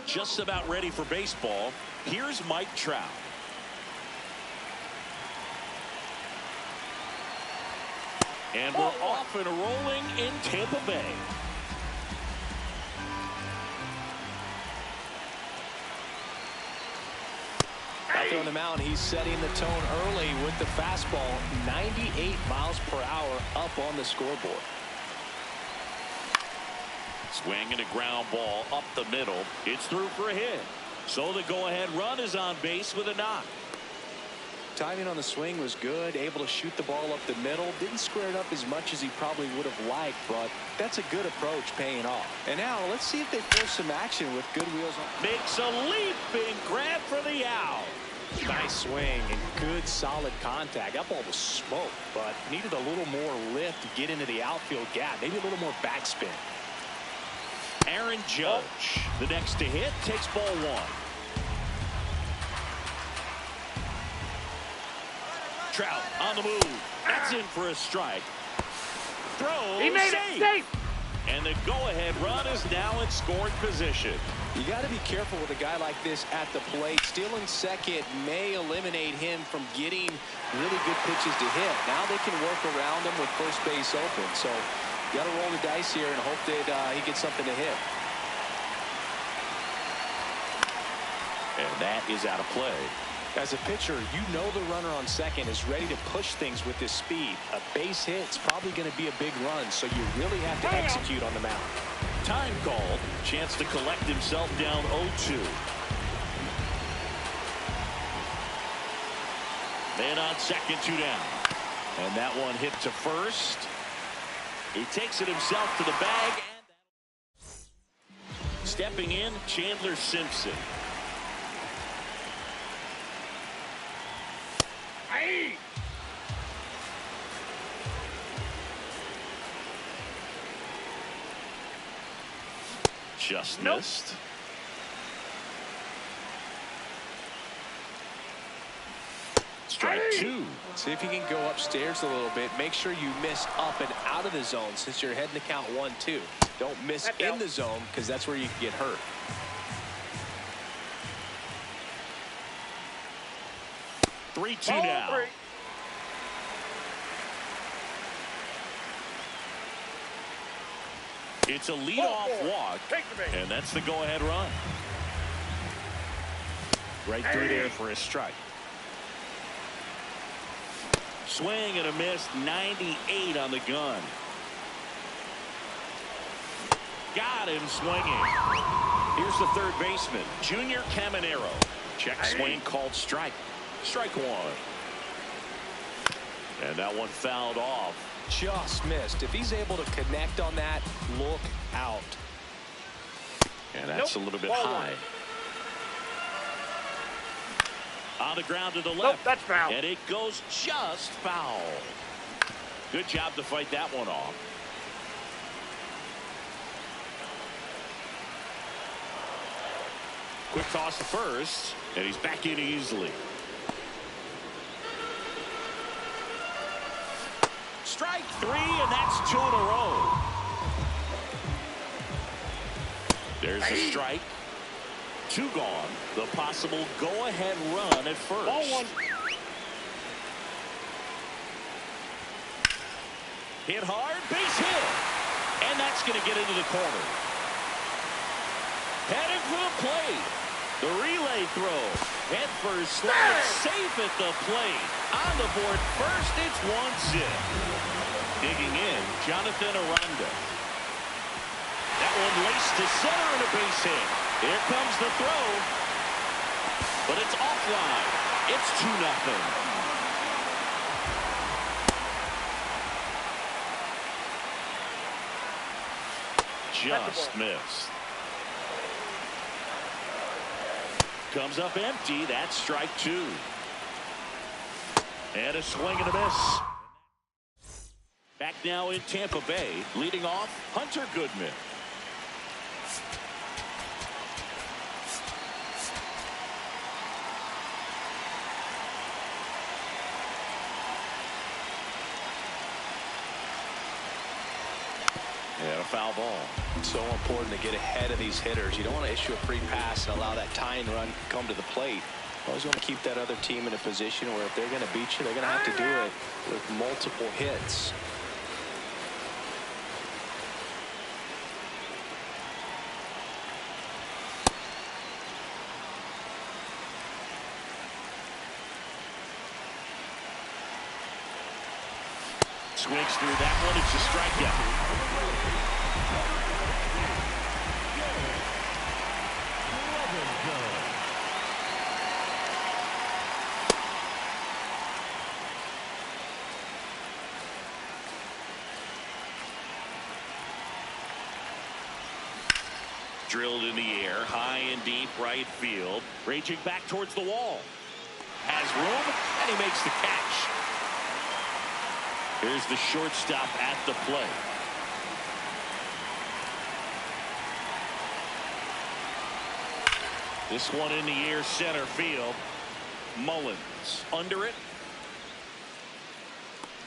just about ready for baseball. Here's Mike Trout. And we're off and rolling in Tampa Bay. Out there on the mound, he's setting the tone early with the fastball. 98 miles per hour up on the scoreboard. Swing and a ground ball up the middle. It's through for a hit. So the go-ahead run is on base with a knock. Timing on the swing was good, able to shoot the ball up the middle. Didn't square it up as much as he probably would have liked, but that's a good approach paying off. And now let's see if they force some action with good wheels on. Makes a leaping grab for the out. Nice swing and good solid contact. That ball was smoked, but needed a little more lift to get into the outfield gap. Maybe a little more backspin. Aaron Judge, the next to hit, takes ball one. Trout on the move. That's in for a strike. Throw. He made it safe. And the go-ahead run is now in scoring position. You got to be careful with a guy like this at the plate. Stealing second may eliminate him from getting really good pitches to hit. Now they can work around him with first base open. So you got to roll the dice here and hope that he gets something to hit. And that is out of play. As a pitcher, you know the runner on second is ready to push things with this speed. A base hit's probably going to be a big run, so you really have to execute on the mound. Time called. Chance to collect himself down 0-2. Man on second, 2 down. And that one hit to first. He takes it himself to the bag. And stepping in, Chandler Simpson. Just missed. Strike 2. See if you can go upstairs a little bit. Make sure you miss up and out of the zone since you're heading to count 1-2. Don't miss in the zone because that's where you can get hurt. Three, 2 now. It's a leadoff walk, and that's the go-ahead run. Right through there for a strike. Swing and a miss, 98 on the gun. Got him swinging. Here's the third baseman, Junior Caminero. Check swing called strike. Strike 1. And that one fouled off. Just missed. If he's able to connect on that, look out. And that's a little bit high. On the ground to the left. That's foul. And it goes just foul. Good job to fight that one off. Quick toss to first, and he's back in easily. Strike 3, and that's 2 in a row. There's a strike. 2 gone. The possible go-ahead run at first. Ball 1. Hit hard, base hit. And that's going to get into the corner. Headed for the plate. The relay throw. Head first slide, safe at the plate. On the board first, it's 1-0. Digging in, Jonathan Aranda. That one laced to center and a base hit. Here comes the throw. But it's offline. It's 2-0. Just missed. Comes up empty. That's strike 2. And a swing and a miss. Back now in Tampa Bay, leading off Hunter Goodman. And a foul ball. It's so important to get ahead of these hitters. You don't want to issue a free pass and allow that tying run to come to the plate. You always want to keep that other team in a position where if they're going to beat you, they're going to have to do it with multiple hits. Swings through that one. It's a strikeout. Drilled in the air, high and deep right field. Raging back towards the wall. Has room, and he makes the catch. Here's the shortstop at the plate. This one in the air, center field. Mullins under it.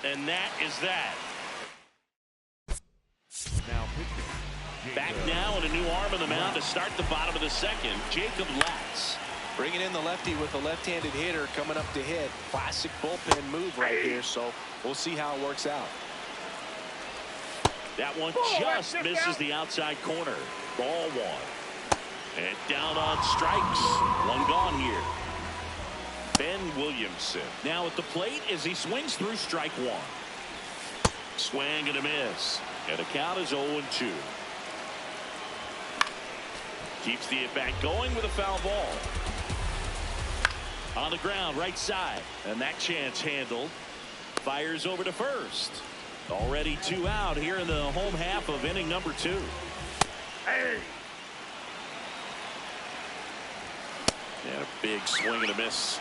And that is that. Back now and a new arm on the mound to start the bottom of the second. Jacob Latz. Bringing in the lefty with a left-handed hitter coming up to hit. Classic bullpen move right here, so we'll see how it works out. That one just misses the outside corner. Ball one. And down on strikes. One gone here. Ben Williamson now at the plate as he swings through strike one. Swing and a miss. And the count is 0-2. Keeps the at-bat going with a foul ball. On the ground, right side. And that chance handled. Fires over to first. Already 2 out here in the home half of inning number 2. Hey. And a big swing and a miss.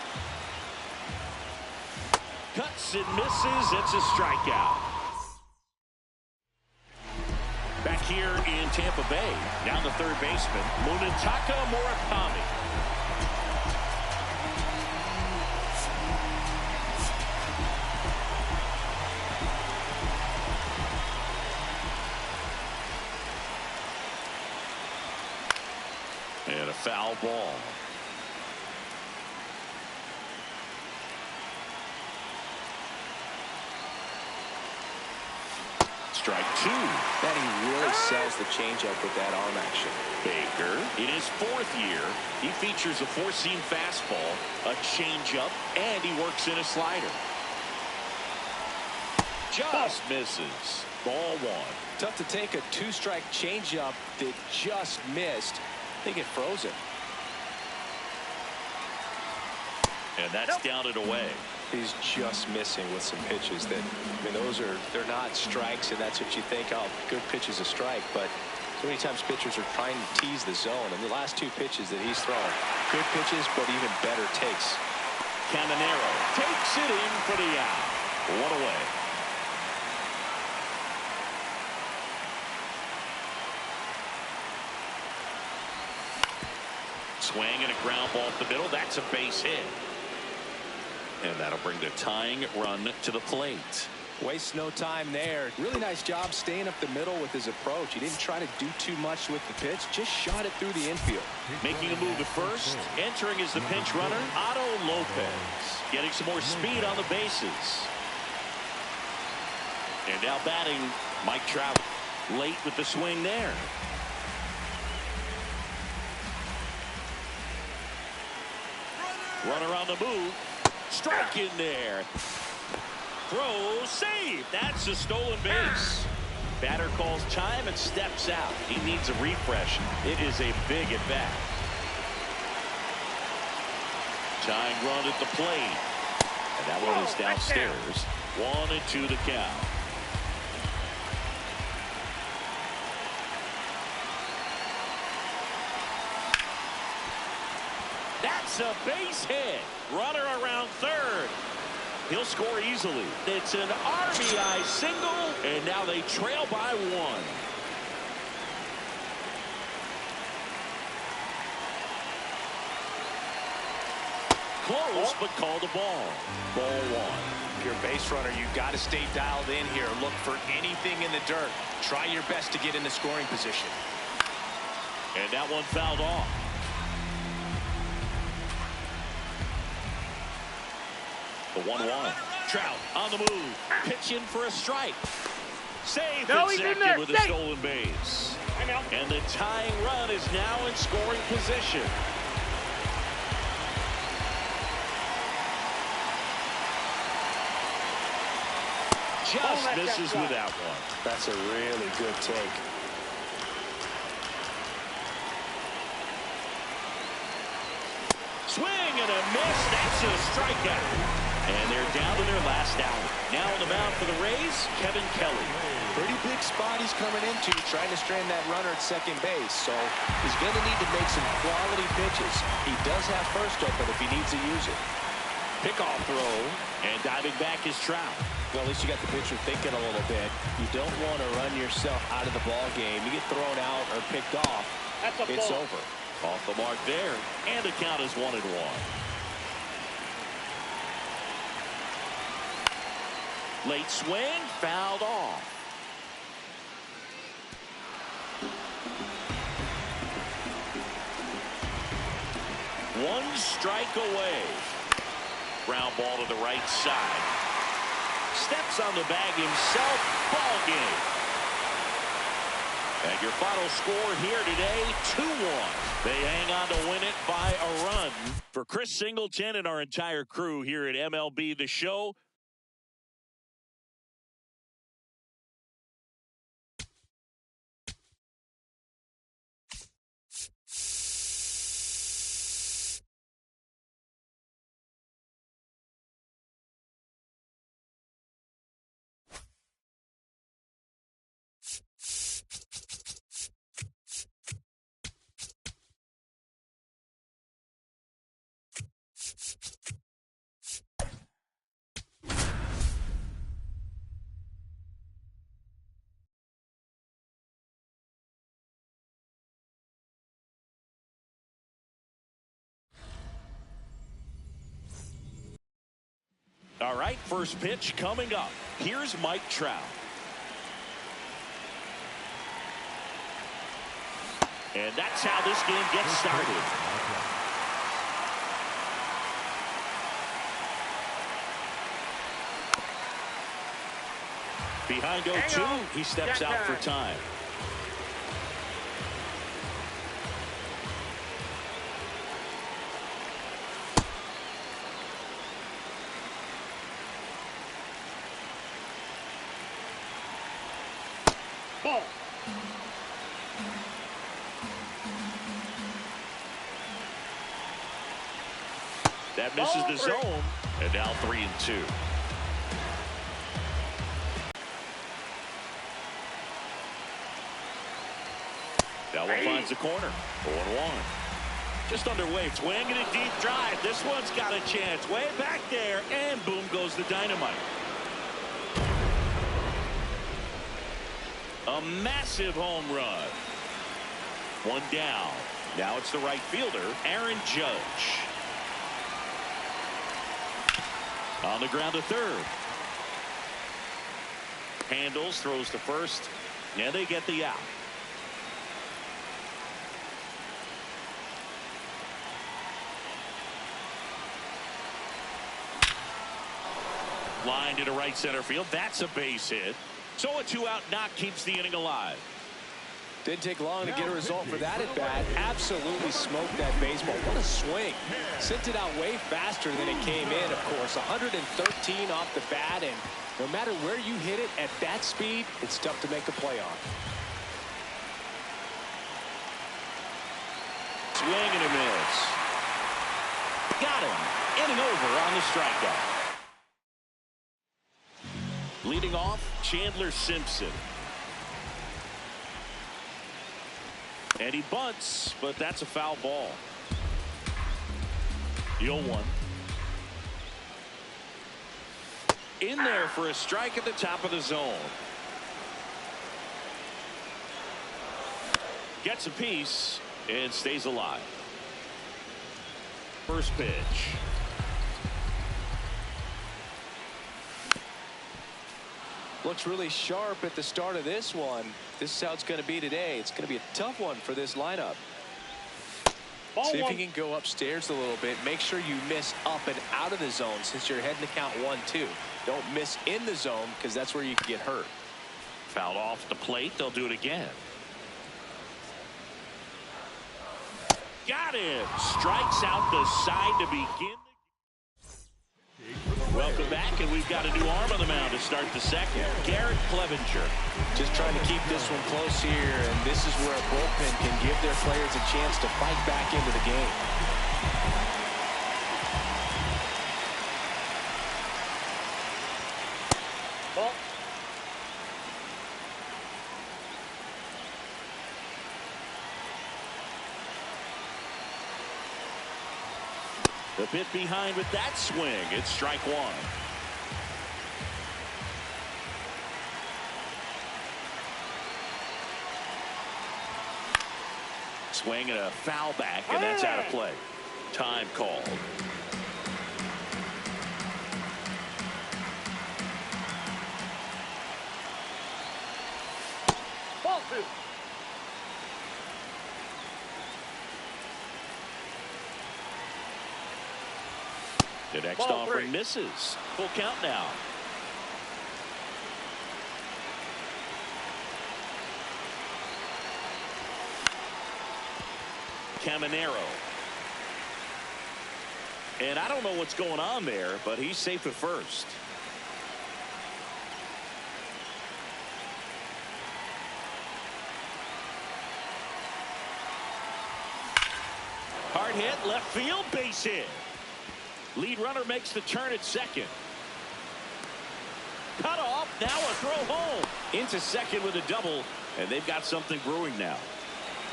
Cuts and misses. It's a strikeout. Back here in Tampa Bay. Down the third baseman, Munetaka Murakami. And a foul ball. Strike 2. That he really sells the changeup with that arm action. Baker, in his 4th year, he features a 4-seam fastball, a changeup, and he works in a slider. Just misses. Ball 1. Tough to take a 2-strike changeup that just missed. I think it froze him. And that's down and away. He's just missing with some pitches that, I mean, they're not strikes, and that's what you think, oh, good pitch is a strike, but so many times pitchers are trying to tease the zone, and the last 2 pitches that he's thrown, good pitches, but even better takes. Caminero takes it in for the out. 1 away. Swing and a ground ball up the middle. That's a base hit. And that'll bring the tying run to the plate. Wastes no time there. Really nice job staying up the middle with his approach. He didn't try to do too much with the pitch. Just shot it through the infield. Making a move to first. Entering as the pinch runner, Otto Lopez. Getting some more speed on the bases. And now batting, Mike Trout. Late with the swing there. Runner on the move. Strike in there. Throw, save. That's a stolen base. Batter calls time and steps out. He needs a refresh. It is a big at bat. Tying run at the plate. And that one is downstairs. 1-2 the count. That's a base hit. Runner around third. He'll score easily. It's an RBI single, and now they trail by 1. Close, but called a ball. Ball 1. you're a base runner, you've got to stay dialed in here. Look for anything in the dirt. Try your best to get in the scoring position. And that one fouled off. The 1-1. Trout on the move. Pitching for a strike. Save it, Zach with a stolen base. And the tying run is now in scoring position. Just misses with that one. That's a really good take. Swing and a miss. That's a strikeout. And they're down to their last out. Now on the mound for the Rays, Kevin Kelly. Pretty big spot he's coming into, trying to strand that runner at second base. So he's going to need to make some quality pitches. He does have first open if he needs to use it. Pickoff throw. And diving back is Trout. Well, at least you got the pitcher thinking a little bit. You don't want to run yourself out of the ball game. You get thrown out or picked off, it's over. Off the mark there, and the count is 1-1. Late swing, fouled off. One strike away. Ground ball to the right side. Steps on the bag himself. Ball game. And your final score here today, 2-1. They hang on to win it by a run. For Chris Singleton and our entire crew here at MLB The Show, all right, first pitch coming up. Here's Mike Trout. And that's how this game gets started. Behind 0-2, he steps out for time. Ball. That misses the zone, and now 3-2. That one finds the corner. 0-1. Just underway. Swing and a deep drive. This one's got a chance. Way back there, and boom goes the dynamite. A massive home run. One down. Now it's the right fielder, Aaron Judge. On the ground to third. Handles, throws to first, and they get the out. Line to right center field. That's a base hit. So a 2-out knock keeps the inning alive. Didn't take long to get a result for that at bat. Absolutely smoked that baseball. What a swing. Sent it out way faster than it came in, of course. 113 off the bat, and no matter where you hit it at that speed, it's tough to make a play on. Swing and a miss. Got him. Inning over on the strikeout. Leading off, Chandler Simpson. And he bunts, but that's a foul ball. The 0-1. In there for a strike at the top of the zone. Gets a piece and stays alive. First pitch. Looks really sharp at the start of this one. This is how it's going to be today. It's going to be a tough one for this lineup. See if you can go upstairs a little bit. Make sure you miss up and out of the zone since you're heading to count 1-2. Don't miss in the zone because that's where you can get hurt. Fouled off the plate. They'll do it again. Got him. Strikes out the side to begin. Welcome back, and we've got a new arm on the mound to start the second. Garrett Clevenger. Just trying to keep this one close here, and this is where a bullpen can give their players a chance to fight back into the game. Ball. The bit behind with that swing. It's strike one. Swing and a foul back, and that's out of play. Time called. Ball two. The next offering misses. Full count now. Caminero. And I don't know what's going on there, but he's safe at first. Hard hit, left field, base hit. Lead runner makes the turn at second. Cut off, now a throw home. Into second with a double, and they've got something brewing now.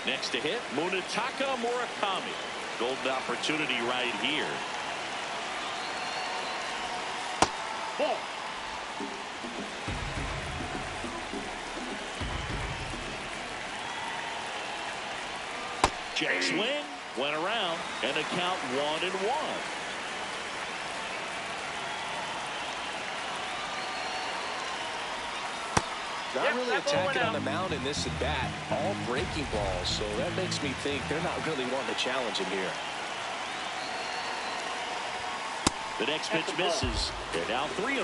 Next to hit, Munetaka Murakami. Golden opportunity right here. Ball. Check swing, went around, and a count 1-1. Not really attacking on the mound in this at bat. All breaking balls, so that makes me think they're not really wanting to challenge him here. The next pitch misses. They're now 3-1.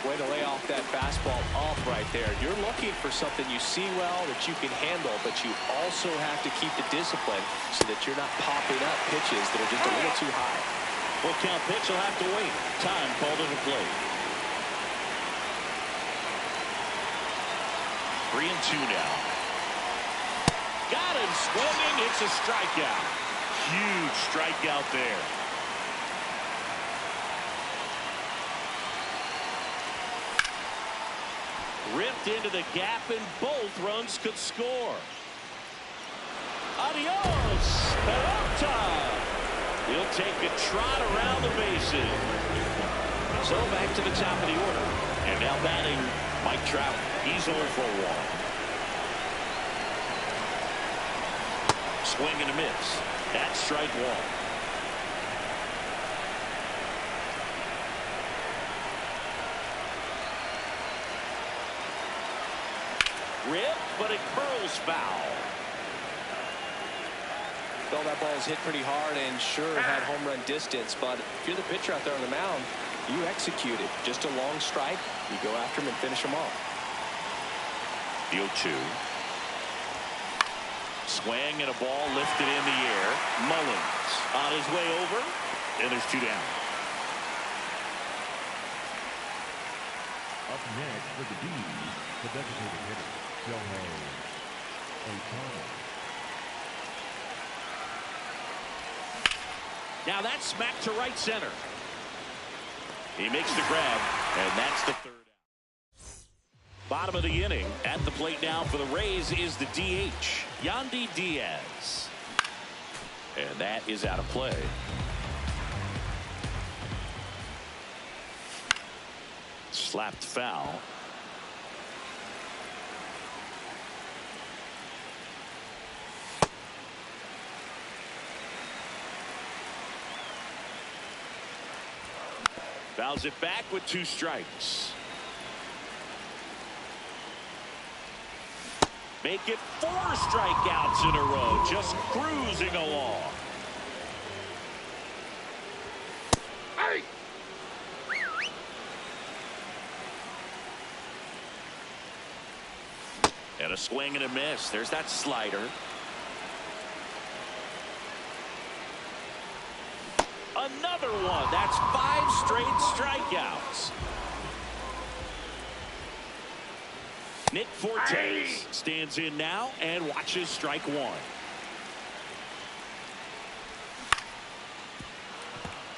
Way to lay off that fastball off right there. You're looking for something you see well that you can handle, but you also have to keep the discipline so that you're not popping up pitches that are just a little too high. Full count pitch will have to wait. Time called into play. 3-2 now. Got him swinging. It's a strikeout. Huge strikeout there. Ripped into the gap, and both runs could score. Adios, Peralta. He'll take a trot around the bases. So back to the top of the order. And now batting Mike Trout. He's 0 for 1. Swing and a miss. That's strike one. Rip, but it curls foul. Well, that ball is hit pretty hard and sure had home run distance, but if you're the pitcher out there on the mound, you execute it. Just a long strike. You go after him and finish him off. The 0-2. Swing and a ball lifted in the air. Mullins on his way over, and there's 2 down. Up next for the D's, the designated hitter, Shohei Ohtani. Now that's smacked to right center. He makes the grab, and that's the 3rd out. Bottom of the inning. At the plate now for the Rays is the DH, Yandy Diaz. And that is out of play. Slapped foul. Fouls it back with 2 strikes. Make it 4 strikeouts in a row, just cruising along. Hey! And a swing and a miss. There's that slider. Another one. That's 5 straight strikeouts. Nick Fortes stands in now and watches strike 1.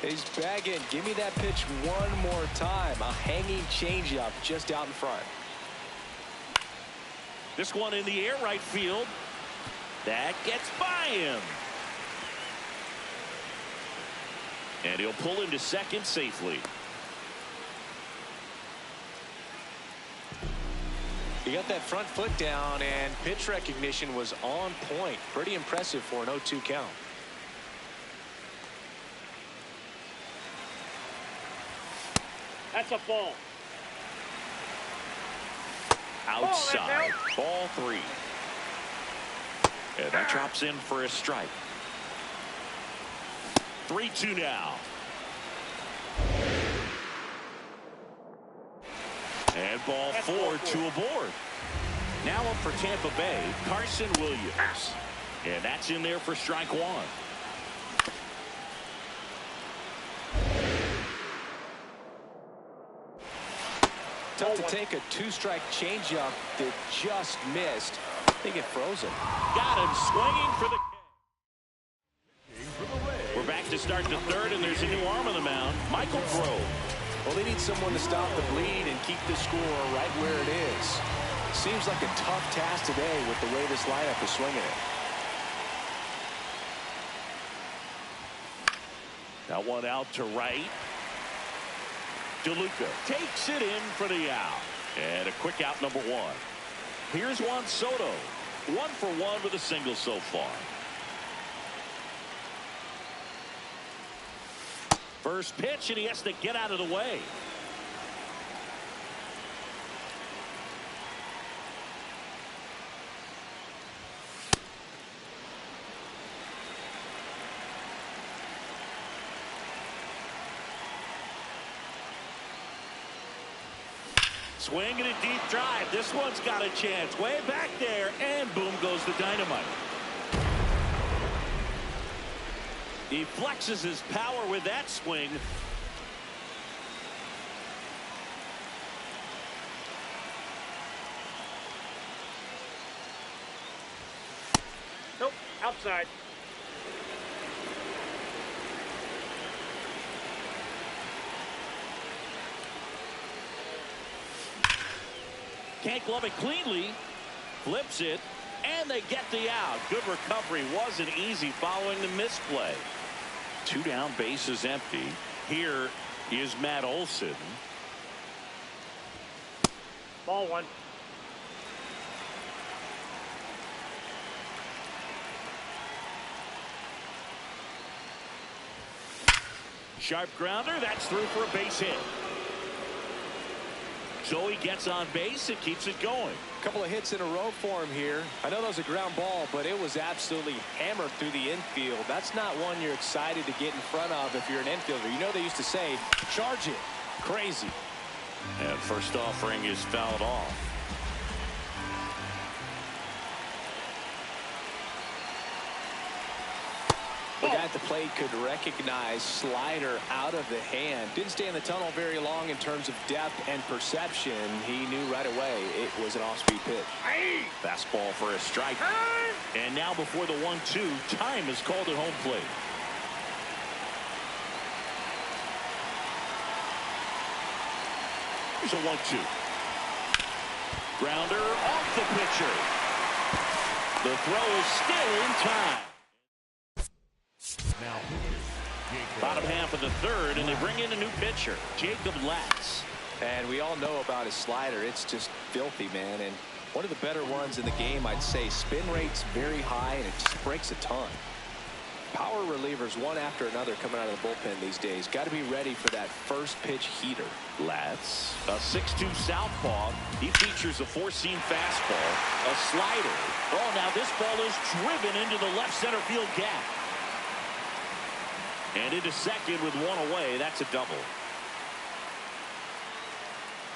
He's bagging. Give me that pitch one more time. A hanging changeup just out in front. This one in the air, right field. That gets by him. And he'll pull into second safely. He got that front foot down, and pitch recognition was on point. Pretty impressive for an 0-2 count. That's a ball. Outside. Ball 3. And that drops in for a strike. 3-2 now. And ball 4, 2 aboard. Now up for Tampa Bay, Carson Williams. And that's in there for strike 1. Tough to take a 2-strike changeup that just missed. I think it froze him. Got him swinging for the. We're back to start the 3rd, and there's a new arm on the mound, Michael Grove. Well, they need someone to stop the bleed and keep the score right where it is. Seems like a tough task today with the way this lineup is swinging it. That one out to right. DeLuca takes it in for the out. And a quick out, number 1. Here's Juan Soto. 1 for 1 with a single so far. First pitch, and he has to get out of the way. Swing and a deep drive. This one's got a chance. Way back there, and boom goes the dynamite. He flexes his power with that swing. Nope, outside. Can't glove it cleanly. Flips it, and they get the out. Good recovery. Wasn't easy following the misplay. 2 down, bases empty. Here is Matt Olson. Ball 1. Sharp grounder. That's through for a base hit. So he gets on base and keeps it going. A couple of hits in a row for him here. I know that was a ground ball, but it was absolutely hammered through the infield. That's not one you're excited to get in front of if you're an infielder. You know they used to say, charge it. Crazy. And first offering is fouled off. The guy at the plate could recognize slider out of the hand. Didn't stay in the tunnel very long in terms of depth and perception. He knew right away it was an off-speed pitch. Fastball for a strike. And now before the 1-2, time is called at home plate. Here's a 1-2. Grounder off the pitcher. The throw is still in time. Now, Bottom half of the 3rd, and they bring in a new pitcher, Jacob Latz. And we all know about his slider. It's just filthy, man. And one of the better ones in the game, I'd say. Spin rate's very high, and it just breaks a ton. Power relievers one after another coming out of the bullpen these days. Got to be ready for that first pitch heater. Latz, a 6'2 southpaw. He features a four-seam fastball, a slider. Oh, now this ball is driven into the left center field gap. And into second with one away. That's a double.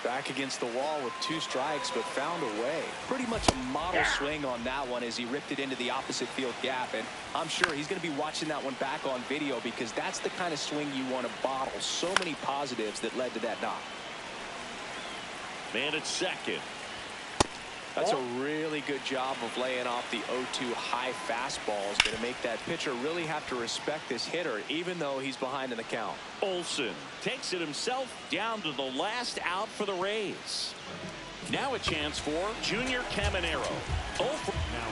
Back against the wall with 2 strikes, but found a way. Pretty much a model swing on that one as he ripped it into the opposite field gap. And I'm sure he's going to be watching that one back on video because that's the kind of swing you want to bottle. So many positives that led to that knock. Man at second. That's a really good job of laying off the 0-2 high fastball. Is going to make that pitcher really have to respect this hitter, even though he's behind in the count. Olsen takes it himself down to the last out for the Rays. Now a chance for Junior Caminero. Now Nathan Miller.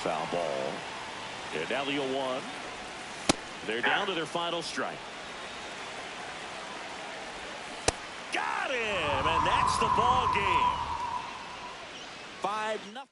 Foul ball. And now the 0-1. They're down to their final strike. Got him, and that's the ball game. 5-0.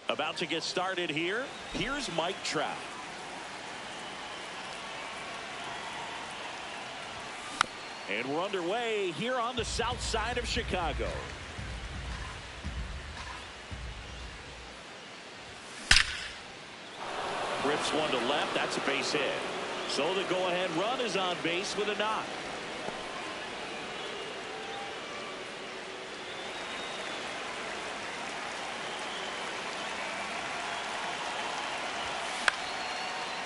About to get started here. Here's Mike Trout. And we're underway here on the south side of Chicago. Rips one to left. That's a base hit. So the go-ahead run is on base with a knock.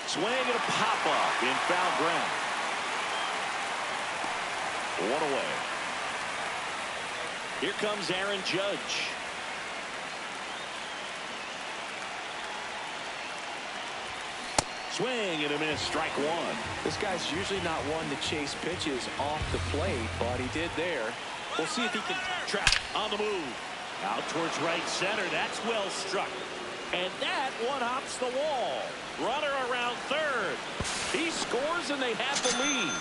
Swing and a pop-up in foul ground. One away. Here comes Aaron Judge. Swing and a miss, strike one. This guy's usually not one to chase pitches off the plate, but he did there. We'll see if he can. Trout on the move. Out towards right center. That's well struck. And that one hops the wall. Runner around third. He scores and they have the lead.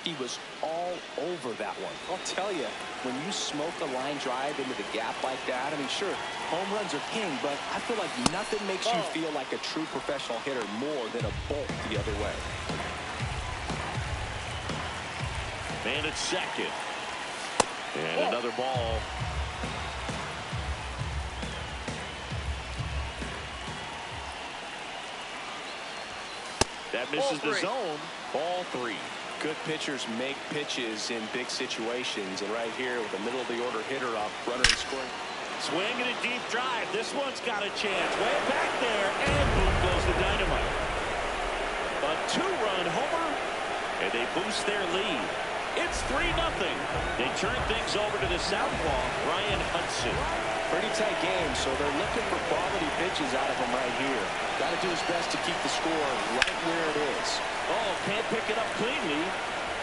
He was all over that one. I'll tell you, when you smoke a line drive into the gap like that, I mean, sure, home runs are king, but I feel like nothing makes you feel like a true professional hitter more than a bolt the other way. Man at second. And another ball. That misses the zone. Ball 3. Good pitchers make pitches in big situations, and right here with the middle of the order hitter up, runner and scoring. Swinging a deep drive. This one's got a chance. Way back there, and boom goes the dynamite. A 2-run homer, and they boost their lead. It's 3-0. They turn things over to the southpaw, Ryan Hudson. Pretty tight game, so they're looking for quality pitches out of him right here. Got to do his best to keep the score right where it is. Oh, can't pick it up cleanly.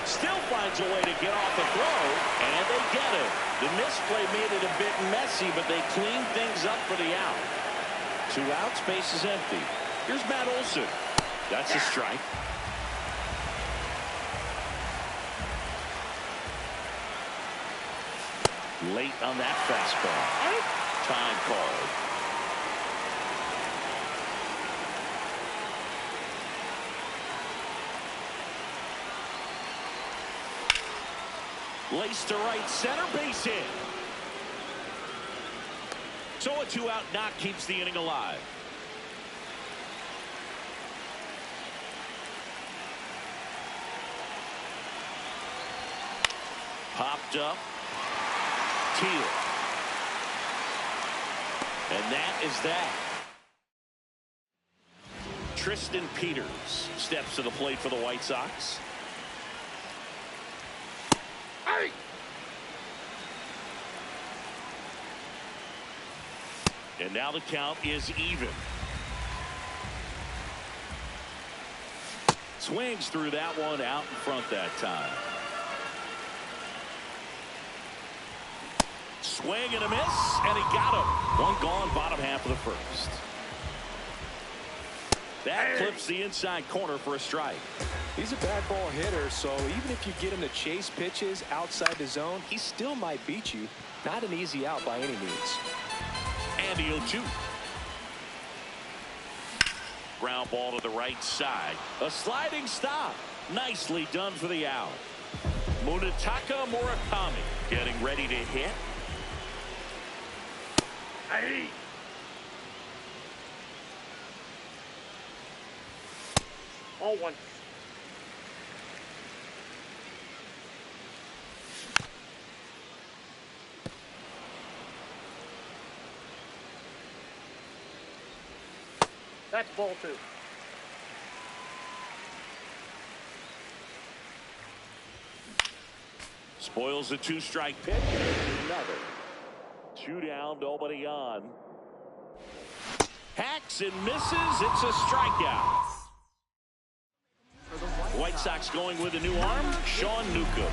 Still finds a way to get off the throw, and they get it. The misplay made it a bit messy, but they cleaned things up for the out. 2 outs, base is empty. Here's Matt Olson. That's a strike. Late on that fastball. Time called. Laced to right center, base hit. So a 2-out knock keeps the inning alive. Popped up. Teal. And that is that. Tristan Peters steps to the plate for the White Sox. Hey! And now the count is even. Swings through that one out in front that time. Swing and a miss, and he got him. One gone, bottom half of the first. That clips the inside corner for a strike. He's a bad ball hitter, so even if you get him to chase pitches outside the zone, he still might beat you. Not an easy out by any means. And he'll shoot. Ground ball to the right side. A sliding stop. Nicely done for the out. Munetaka Murakami getting ready to hit. Hey. All 1. That's ball 2. Spoils a 2-strike pitch. Another. 2 down, nobody on. Hacks and misses. It's a strikeout. White Sox going with a new arm, Sean Newcomb.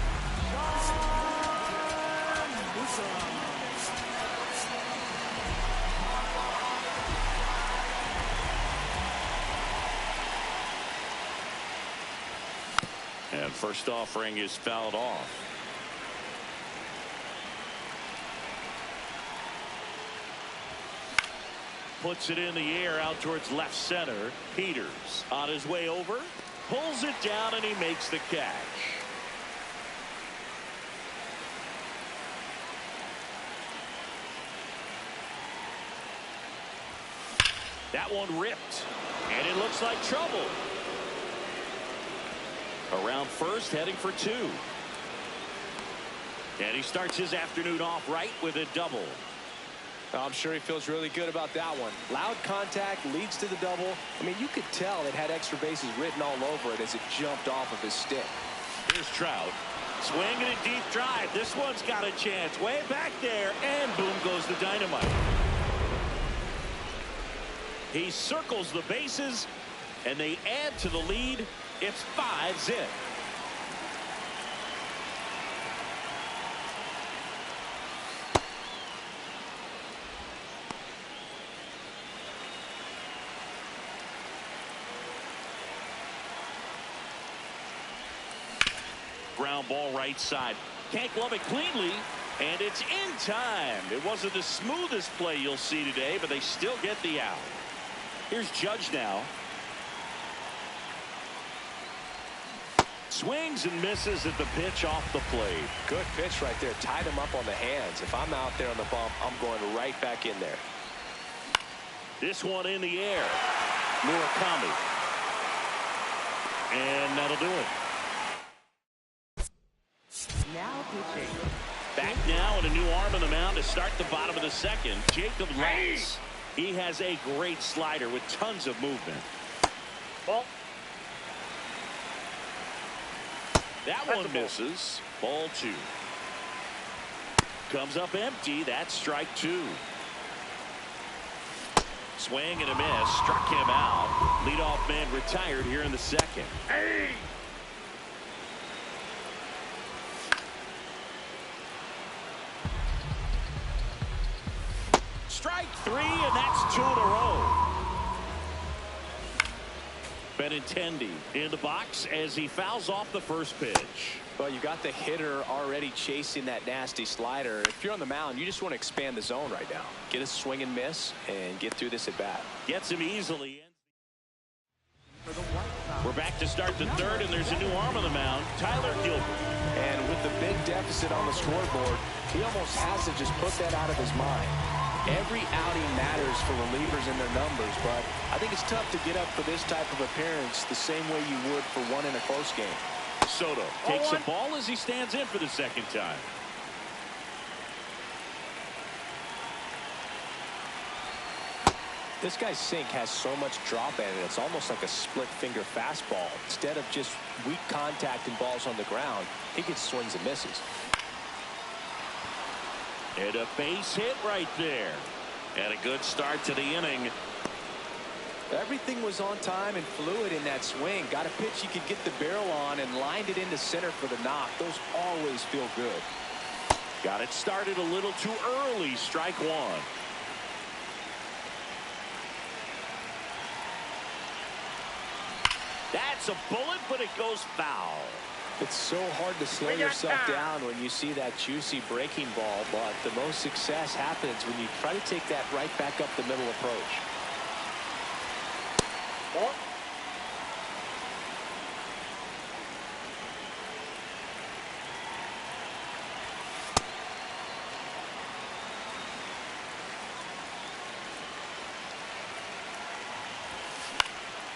And first offering is fouled off. Puts it in the air out towards left center. Peters on his way over. Pulls it down and he makes the catch. That one ripped. And it looks like trouble. Around first, heading for 2. And he starts his afternoon off right with a double. I'm sure he feels really good about that one. Loud contact leads to the double. I mean, you could tell it had extra bases written all over it as it jumped off of his stick. Here's Trout. Swinging a deep drive. This one's got a chance. Way back there. And boom goes the dynamite. He circles the bases. And they add to the lead. It's 5-zip. ground ball right side. Can't glove it cleanly, and it's in time. It wasn't the smoothest play you'll see today, but they still get the out. Here's Judge now. Swings and misses at the pitch off the plate. Good pitch right there. Tied him up on the hands. If I'm out there on the bump, I'm going right back in there. This one in the air. Murakami. And that'll do it. Now pitching. Back now and a new arm on the mound to start the bottom of the second. Jacob Lutz. He has a great slider with tons of movement. Ball. That That's one misses. Ball 2. Comes up empty. That's strike 2. Swing and a miss. Struck him out. Leadoff man retired here in the second. Hey! Strike 3, and that's 2 in a row. Benintendi in the box as he fouls off the first pitch. Well, you got the hitter already chasing that nasty slider. If you're on the mound, you just want to expand the zone right now. Get a swing and miss and get through this at bat. Gets him easily. We're back to start the third, and there's a new arm on the mound, Tyler Gilbert. And with the big deficit on the scoreboard, he almost has to just put that out of his mind. Every outing matters for relievers and their numbers, but I think it's tough to get up for this type of appearance the same way you would for one in a close game. Soto takes a ball as he stands in for the second time. This guy's sink has so much drop in it, it's almost like a split finger fastball. Instead of just weak contact and balls on the ground, he gets swings and misses. And a base hit right there. And a good start to the inning. Everything was on time and fluid in that swing. Got a pitch he could get the barrel on and lined it into center for the knock. Those always feel good. Got it started a little too early. Strike 1. That's a bullet, but it goes foul. It's so hard to slow yourself down when you see that juicy breaking ball, but the most success happens when you try to take that right back up the middle approach. Ball.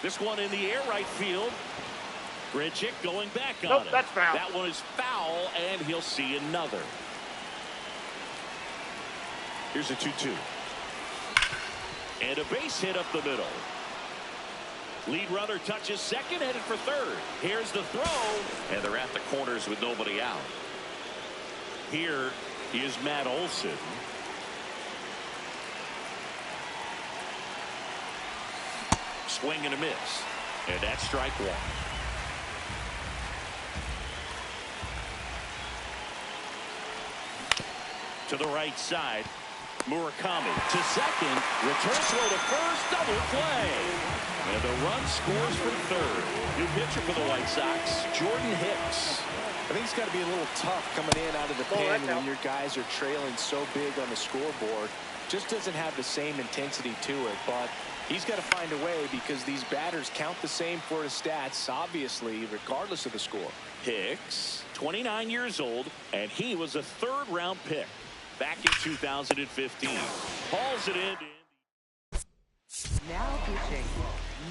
This one in the air right field. Grichuk going back on Nope, it. that's foul. That one is foul, and he'll see another. Here's a 2-2. And a base hit up the middle. Lead runner touches second, headed for third. Here's the throw, and they're at the corners with nobody out. Here is Matt Olson. Swing and a miss, and that's strike 1. To the right side, Murakami to second, return throw to first, double play. And the run scores from third. New pitcher for the White Sox, Jordan Hicks. I think it's got to be a little tough coming in out of the pen when your guys are trailing so big on the scoreboard. Just doesn't have the same intensity to it, but he's got to find a way because these batters count the same for his stats, obviously, regardless of the score. Hicks, 29 years old, and he was a third-round pick back in 2015. Hauls it in. Now pitching.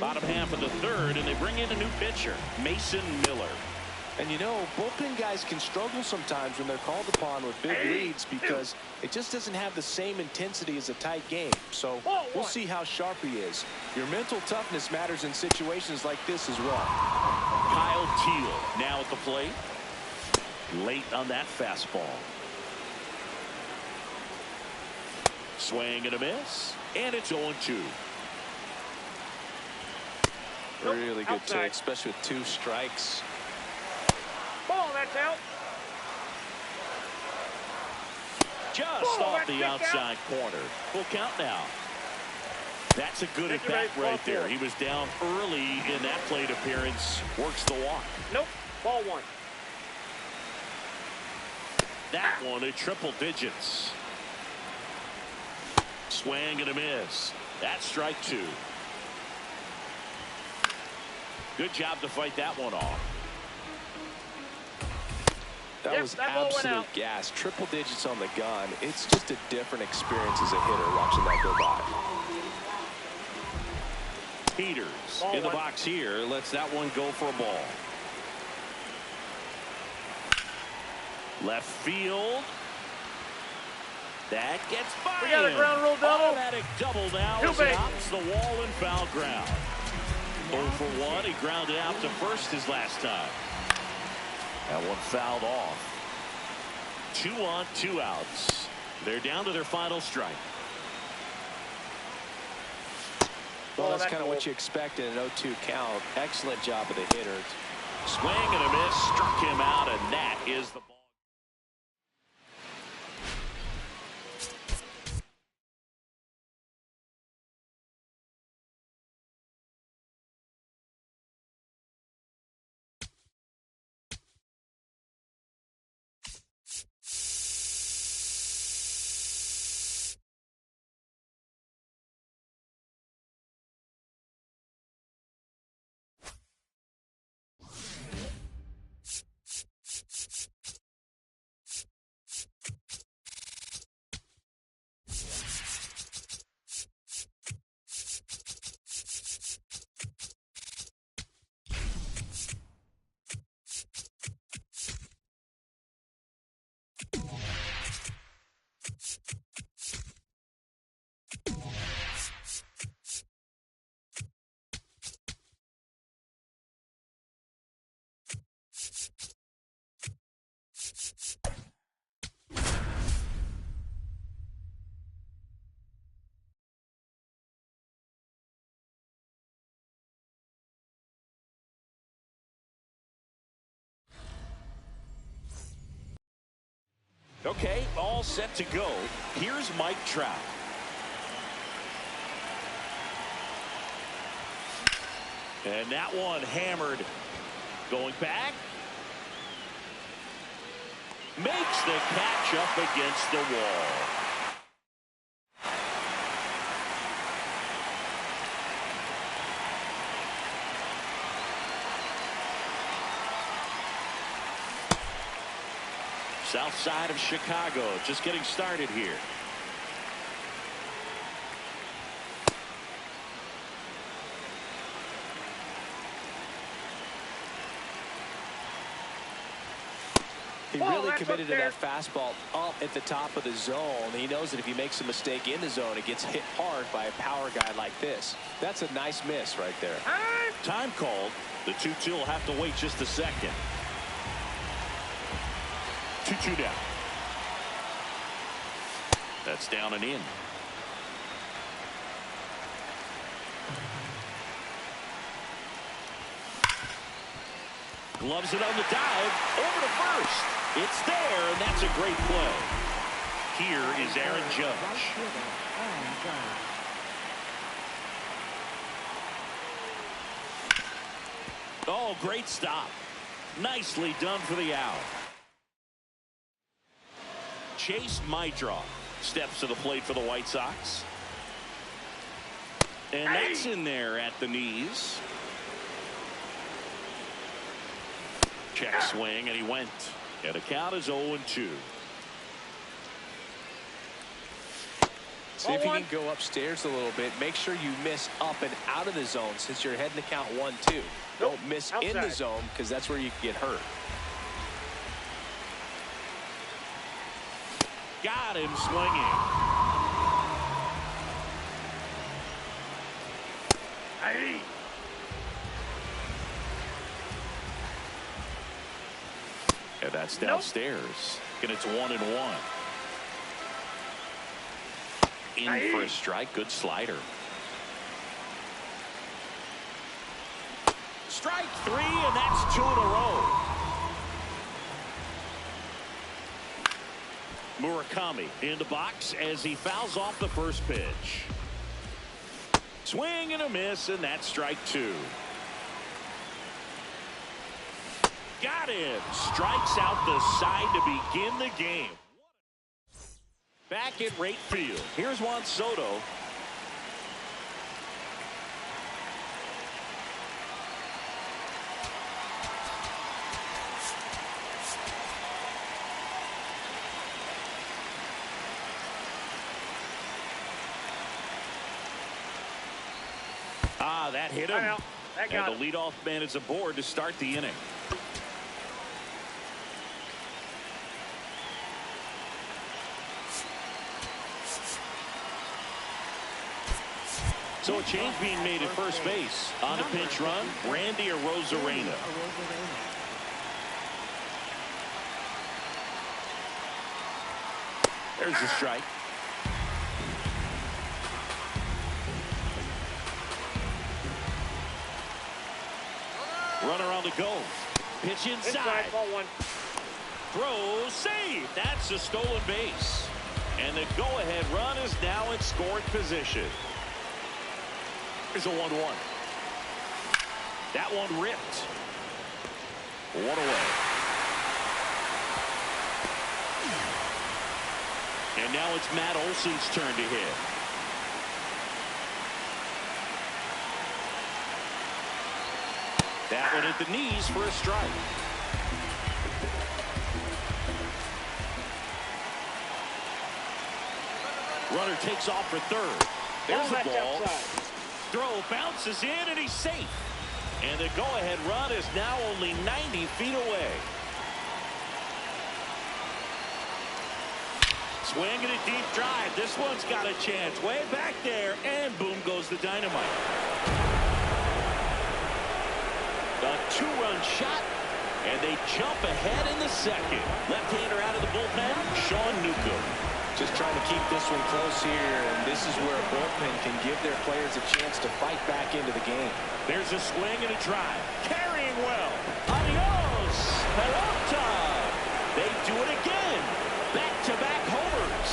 Bottom half of the third, and they bring in a new pitcher, Mason Miller. And you know, bullpen guys can struggle sometimes when they're called upon with big leads because it just doesn't have the same intensity as a tight game. So we'll see how sharp he is. Your mental toughness matters in situations like this as well. Kyle Teal now at the plate. Late on that fastball. Swing and a miss, and it's 0-2. Really good take, especially with 2 strikes. Ball, that's out. Just off the outside corner. Full count now. That's a good at bat right there. He was down early in that plate appearance. Works the walk. Nope. Ball 1. That one at triple digits. Swing and a miss. That's strike two. Good job to fight that one off. That was absolute gas. Triple digits on the gun. It's just a different experience as a hitter watching that go by. Peters in the box here. Lets that one go for a ball. Left field. That gets by We got a ground rule double. Automatic double now as it hops the wall and foul ground. 0 for 1. He grounded out to first his last time. That one fouled off. 2 on, 2 outs. They're down to their final strike. Well, that's kind of what you expect in an 0-2 count. Excellent job of the hitter. Swing and a miss. Struck him out, and that is the ball. Okay, all set to go. Here's Mike Trout. And that one hammered. Going back. Makes the catch up against the wall. South side of Chicago, just getting started here. He really committed to that fastball up at the top of the zone. He knows that if he makes a mistake in the zone, it gets hit hard by a power guy like this. That's a nice miss right there. Time called. The 2-2 will have to wait just a second. 2-2 down. That's down and in. Gloves it on the dive. Over to first. It's there, and that's a great play. Here is Aaron Judge. Oh, great stop. Nicely done for the out. Chase Mydroff steps to the plate for the White Sox. And that's in there at the knees. Check swing, and he went. And the count is 0-2. See if you can go upstairs a little bit. Make sure you miss up and out of the zone since you're heading to count 1-2. Don't miss in the zone because that's where you can get hurt. Got him swinging. Hey. And that's downstairs. And it's 1-1. In for a strike. Good slider. Strike 3, and that's 2 in a row. Murakami in the box as he fouls off the first pitch. Swing and a miss, and that's strike 2. Got him. Strikes out the side to begin the game. Back at right field. Here's Juan Soto. That hit him. And the leadoff man is aboard to start the inning. So a change being made at first base. On a pinch run, Randy Arozarena. There's the strike. Runner on the go. Pitch inside. Ball one. Throw, save. That's a stolen base. And the go-ahead run is now in scoring position. Here's a 1-1. That one ripped. One away. And now it's Matt Olson's turn to hit. That one at the knees for a strike. Runner takes off for third. There's the ball. Throw bounces in and he's safe. And the go-ahead run is now only 90 feet away. Swinging a deep drive. This one's got a chance way back there. And boom goes the dynamite. A two-run shot, and they jump ahead in the second. Left-hander out of the bullpen, Sean Newcomb. Just trying to keep this one close here, and this is where a bullpen can give their players a chance to fight back into the game. There's a swing and a drive. Carrying well. Adios. Pelota. They do it again. Back-to-back homers.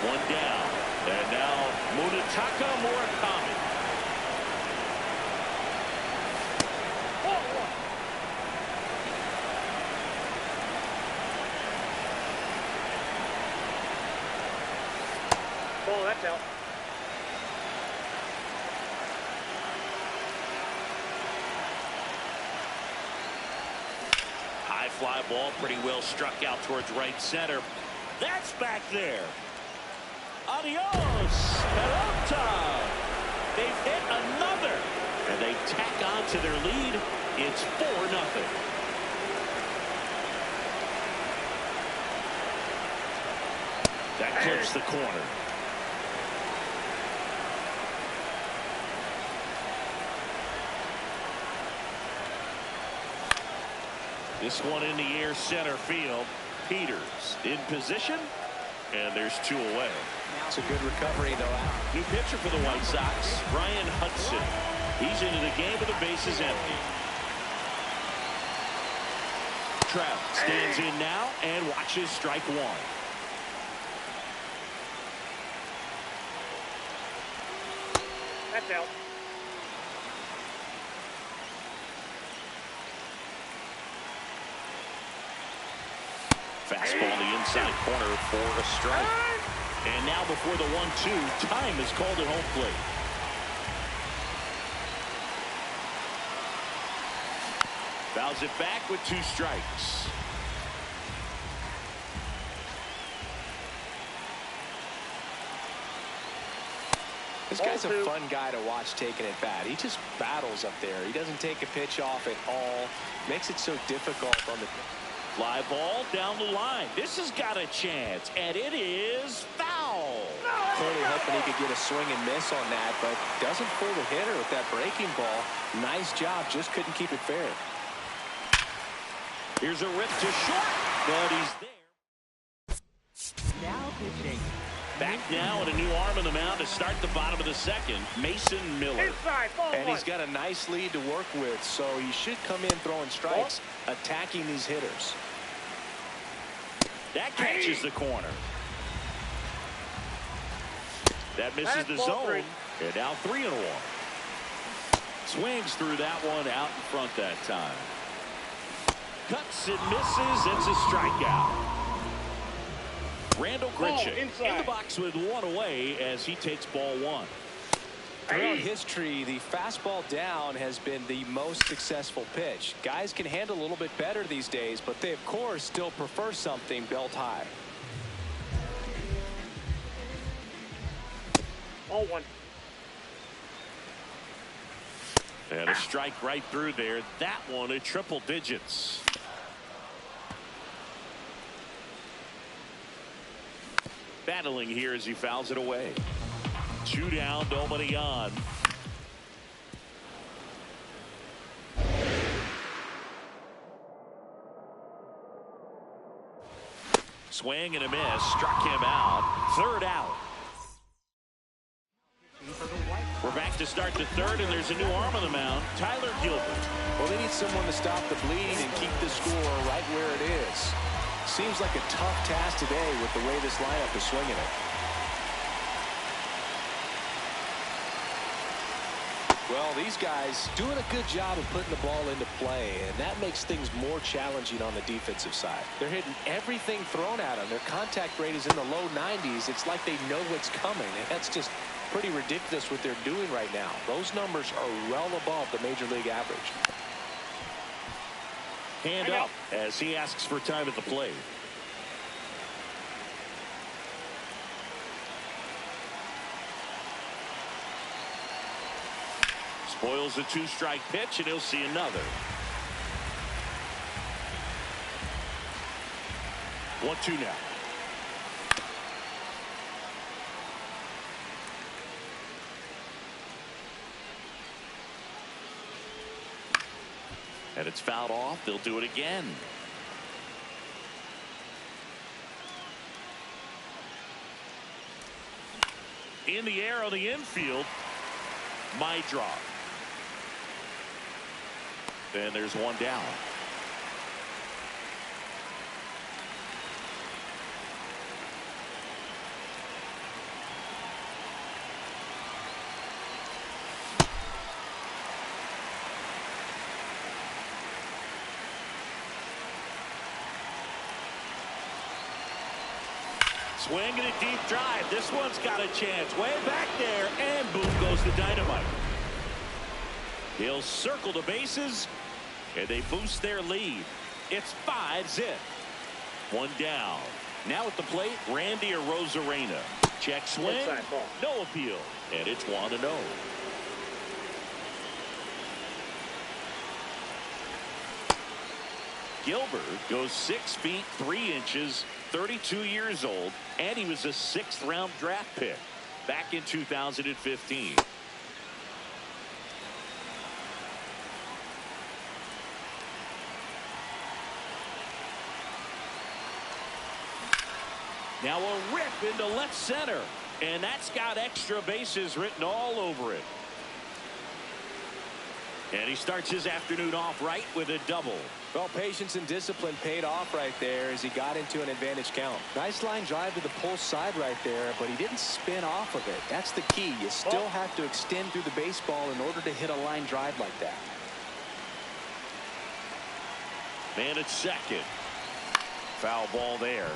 One down. And now Munetaka Murakami. Oh, that's out. High fly ball, pretty well struck out towards right center. That's back there. Adios, Pelota. They've hit another, and they tack on to their lead. It's 4-0. That clips the corner. This one in the air, center field. Peters in position, and there's 2 away. It's a good recovery, though. New pitcher for the White Sox, Brian Hudson. He's into the game with the bases empty. Trout stands in now and watches strike one. That's out. Fastball the inside corner for a strike. And now before the 1-2, time is called at home plate. Fouls it back with 2 strikes. This guy's a fun guy to watch taking it bat. He just battles up there. He doesn't take a pitch off at all. Makes it so difficult on the... Fly ball down the line. This has got a chance, and it is foul. Totally hoping he could get a swing and miss on that, but doesn't pull the hitter with that breaking ball. Nice job, just couldn't keep it fair. Here's a rip to short, but he's there. Now pitching. Back now and a new arm on the mound to start the bottom of the second, Mason Miller. Inside, ball And one. he's got a nice lead to work with, so he should come in throwing strikes, attacking these hitters. That catches the corner. That misses the zone. And now 3-1. Swings through that one out in front that time. cuts and misses. It's a strikeout. Randall Grichuk in the box with one away as he takes ball one. Throughout history, the fastball down has been the most successful pitch. Guys can handle a little bit better these days, but they, of course, still prefer something belt high. 0-1. And a strike right through there. That one at triple digits. Battling here as he fouls it away. 2 down, nobody on. Swing and a miss. Struck him out. 3rd out. We're back to start the 3rd, and there's a new arm on the mound, Tyler Gilbert. Well, they need someone to stop the bleed and keep the score right where it is. Seems like a tough task today with the way this lineup is swinging it. Well, these guys doing a good job of putting the ball into play, and that makes things more challenging on the defensive side. They're hitting everything thrown at them. Their contact rate is in the low 90s. It's like they know what's coming, and that's just pretty ridiculous what they're doing right now. Those numbers are well above the major league average. Hand up as he asks for time at the plate. Spoils a 2-strike pitch, and he'll see another. 1-2 now. And it's fouled off. They'll do it again. In the air on the infield. My draw. And there's 1 down. Swing and a deep drive. This one's got a chance. Way back there. And boom goes the dynamite. He'll circle the bases. And they boost their lead. It's 5-zip. 1 down. Now at the plate, Randy Arozarena. Check swing. No appeal. And it's 1-0. Gilbert goes 6 feet 3 inches, 32 years old, and he was a 6th-round draft pick back in 2015. Now a rip into left center, and that's got extra bases written all over it. And he starts his afternoon off right with a double. Well, patience and discipline paid off right there as he got into an advantage count. Nice line drive to the pull side right there, but he didn't spin off of it. That's the key. You still have to extend through the baseball in order to hit a line drive like that. Man at second. Foul ball there.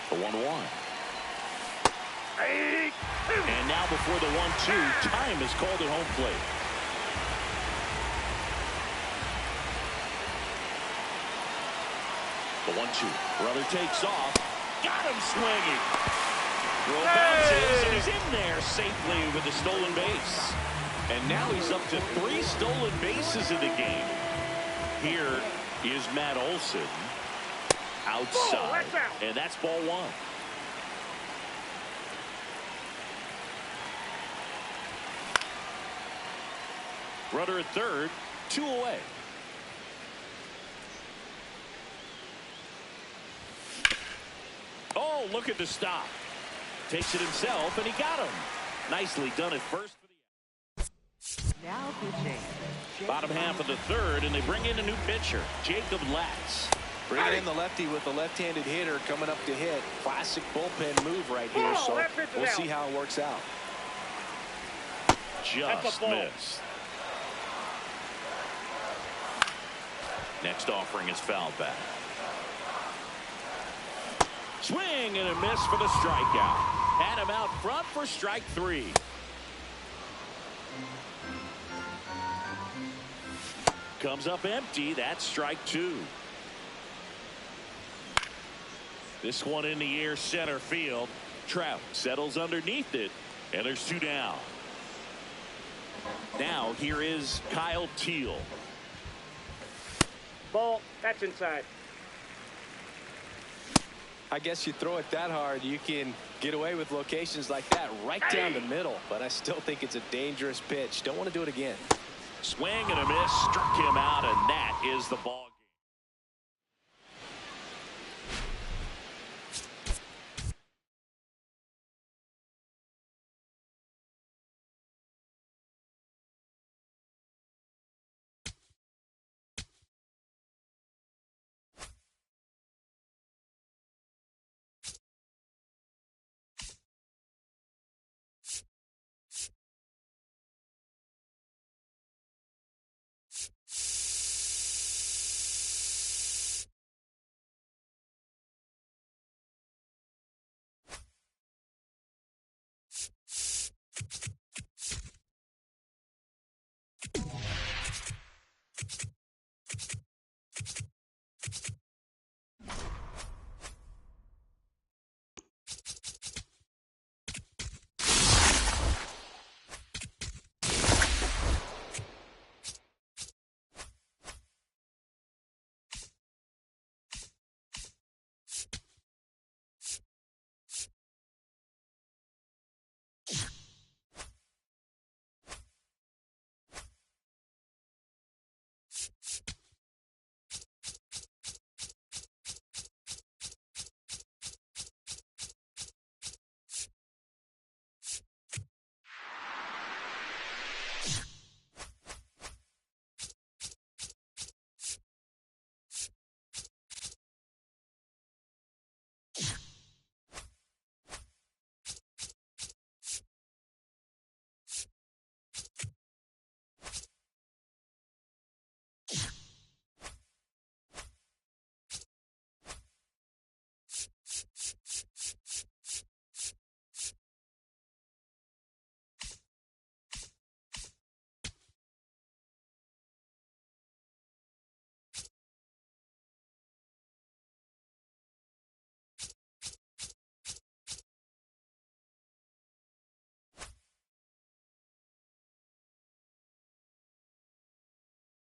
The 1-1. And now before the 1-2, time is called at home plate. The 1-2. Brother takes off. Got him swinging. Throw bounces, and he's in there safely with a stolen base. And now he's up to 3 stolen bases in the game. Here is Matt Olson outside. And that's ball 1. Runner at third, 2 away. Oh, look at the stop. Takes it himself, and he got him. Nicely done at first. Now pitching. Bottom half of the 3rd, and they bring in a new pitcher, Jacob Latz. Bringing in the lefty with the left-handed hitter coming up to hit. Classic bullpen move right here, so we'll see how it works out. just missed. Next offering is fouled back. Swing and a miss for the strikeout. Had him out front for strike 3. Comes up empty. That's strike 2. This one in the air center field. Trout settles underneath it, and there's 2 down. Now here is Kyle Teal. Ball. That's inside. I guess you throw it that hard, you can get away with locations like that right down the middle. But I still think it's a dangerous pitch. Don't want to do it again. Swing and a miss. Struck him out, and that is the ball.